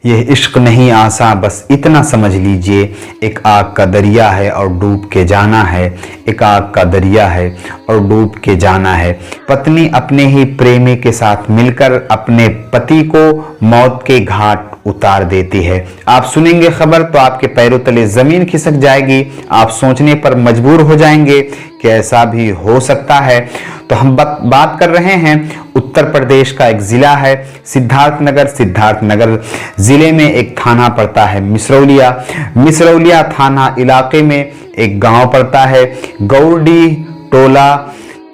ये इश्क नहीं आसा, बस इतना समझ लीजिए, एक आग का दरिया है और डूब के जाना है। एक आग का दरिया है और डूब के जाना है। पत्नी अपने ही प्रेमी के साथ मिलकर अपने पति को मौत के घाट उतार देती है। आप सुनेंगे खबर तो आपके पैरों तले जमीन खिसक जाएगी। आप सोचने पर मजबूर हो जाएंगे कि ऐसा भी हो सकता है। तो हम बात कर रहे हैं उत्तर प्रदेश का एक जिला है सिद्धार्थनगर। सिद्धार्थनगर जिले में एक थाना पड़ता है मिसरौलिया। मिसरौलिया थाना इलाके में एक गांव पड़ता है गौरडी टोला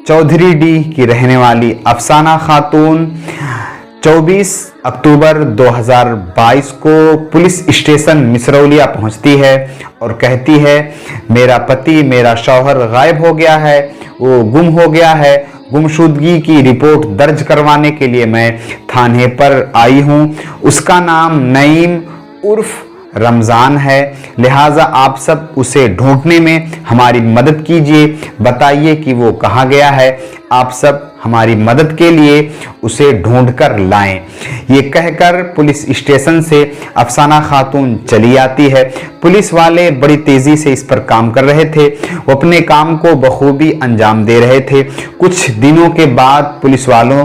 चौधरी डी की रहने वाली अफसाना खातून 24 अक्टूबर 2022 को पुलिस स्टेशन मिसरौलिया पहुंचती है और कहती है मेरा पति, मेरा शौहर गायब हो गया है, वो गुम हो गया है। गुमशुदगी की रिपोर्ट दर्ज करवाने के लिए मैं थाने पर आई हूं। उसका नाम नईम उर्फ रमज़ान है, लिहाजा आप सब उसे ढूंढने में हमारी मदद कीजिए। बताइए कि वो कहाँ गया है। आप सब हमारी मदद के लिए उसे ढूंढकर लाएं। ये कहकर पुलिस स्टेशन से अफसाना खातून चली आती है। पुलिस वाले बड़ी तेजी से इस पर काम कर रहे थे। वो अपने काम को बखूबी अंजाम दे रहे थे। कुछ दिनों के बाद पुलिस वालों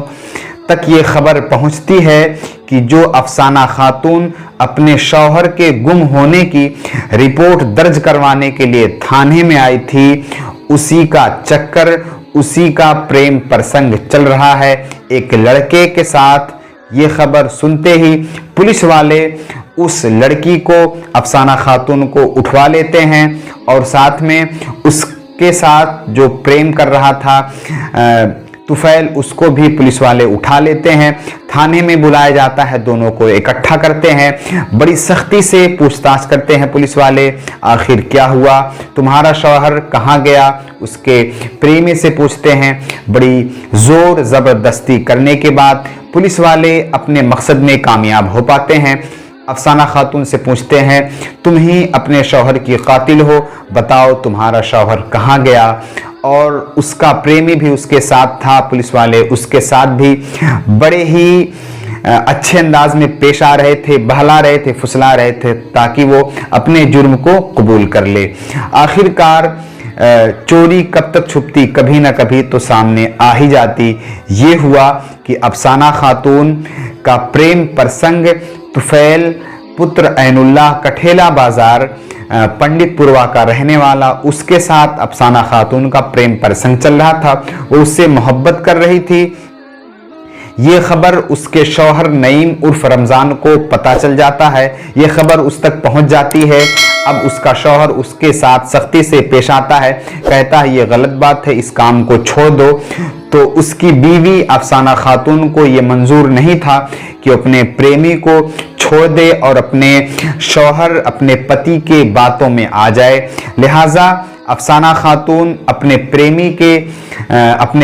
तक ये खबर पहुंचती है कि जो अफसाना खातून अपने शौहर के गुम होने की रिपोर्ट दर्ज करवाने के लिए थाने में आई थी, उसी का चक्कर, उसी का प्रेम प्रसंग चल रहा है एक लड़के के साथ। ये खबर सुनते ही पुलिस वाले उस लड़की को, अफसाना खातून को उठवा लेते हैं और साथ में उसके साथ जो प्रेम कर रहा था तुफैल, उसको भी पुलिस वाले उठा लेते हैं। थाने में बुलाया जाता है, दोनों को इकट्ठा करते हैं, बड़ी सख्ती से पूछताछ करते हैं पुलिस वाले। आखिर क्या हुआ, तुम्हारा शौहर कहाँ गया, उसके प्रेमी से पूछते हैं। बड़ी जोर जबरदस्ती करने के बाद पुलिस वाले अपने मकसद में कामयाब हो पाते हैं। अफसाना खातून से पूछते हैं तुम ही अपने शौहर की कातिल हो, बताओ तुम्हारा शौहर कहाँ गया। और उसका प्रेमी भी उसके साथ था। पुलिस वाले उसके साथ भी बड़े ही अच्छे अंदाज में पेश आ रहे थे, बहला रहे थे, फुसला रहे थे ताकि वो अपने जुर्म को कबूल कर ले। आखिरकार चोरी कब तक छुपती, कभी ना कभी तो सामने आ ही जाती। ये हुआ कि अफसाना खातून का प्रेम प्रसंग तुफैल पुत्र ऐनुल्लाह कठेला बाजार पंडितपुरवा का रहने वाला, उसके साथ अफसाना खातून का प्रेम प्रसंग चल रहा था। वो उससे मोहब्बत कर रही थी। ये खबर उसके शौहर नईम उर्फ रमज़ान को पता चल जाता है। ये खबर उस तक पहुंच जाती है। अब उसका शौहर उसके साथ सख्ती से पेश आता है, कहता है ये गलत बात है, इस काम को छोड़ दो। तो उसकी बीवी अफसाना खातून को ये मंजूर नहीं था कि अपने प्रेमी को छोड़ दे और अपने शौहर, अपने पति के बातों में आ जाए। लिहाजा अफसाना खातून अपने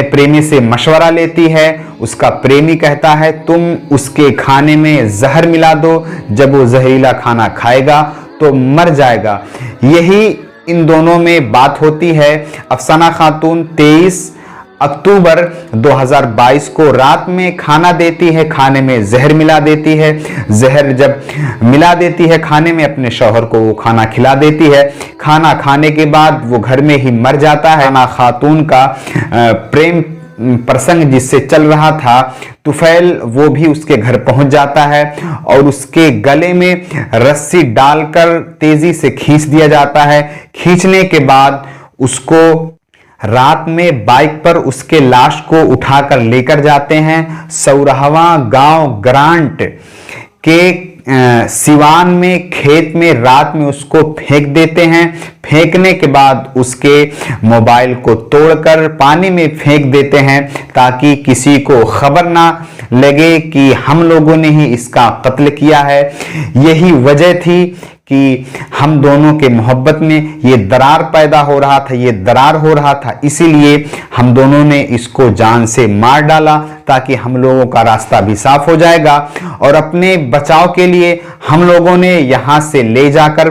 प्रेमी से मशवरा लेती है। उसका प्रेमी कहता है तुम उसके खाने में जहर मिला दो, जब वो जहरीला खाना खाएगा तो मर जाएगा। यही इन दोनों में बात होती है। अफसाना खातून 23 अक्टूबर 2022 को रात में खाना देती है, खाने में जहर मिला देती है। जहर जब मिला देती है खाने में, अपने शौहर को वो खाना खिला देती है। खाना खाने के बाद वो घर में ही मर जाता है। अफसाना खातून का प्रेम प्रसंग जिससे चल रहा था तुफैल, वो भी उसके घर पहुंच जाता है और उसके गले में रस्सी डालकर तेजी से खींच दिया जाता है। खींचने के बाद उसको रात में बाइक पर उसके लाश को उठाकर लेकर जाते हैं। सौरहवा गांव ग्रांट के सिवान में खेत में रात में उसको फेंक देते हैं। फेंकने के बाद उसके मोबाइल को तोड़कर पानी में फेंक देते हैं ताकि किसी को खबर ना लगे कि हम लोगों ने ही इसका कत्ल किया है। यही वजह थी कि हम दोनों के मोहब्बत में ये दरार पैदा हो रहा था, ये दरार हो रहा था, इसीलिए हम दोनों ने इसको जान से मार डाला ताकि हम लोगों का रास्ता भी साफ हो जाएगा। और अपने बचाव के लिए हम लोगों ने यहाँ से ले जाकर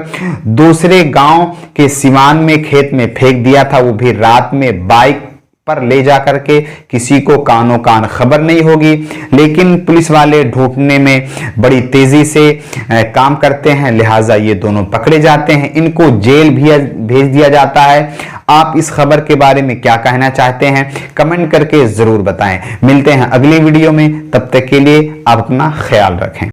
दूसरे गांव के सिवान में खेत में फेंक दिया था, वो भी रात में बाइक पर ले जाकर के किसी को कानो कान खबर नहीं होगी, लेकिन पुलिस वाले ढूंढने में बड़ी तेजी से काम करते हैं, लिहाजा ये दोनों पकड़े जाते हैं, इनको जेल भी भेज दिया जाता है। आप इस खबर के बारे में क्या कहना चाहते हैं कमेंट करके जरूर बताएं। मिलते हैं अगली वीडियो में, तब तक के लिए आप अपना ख्याल रखें।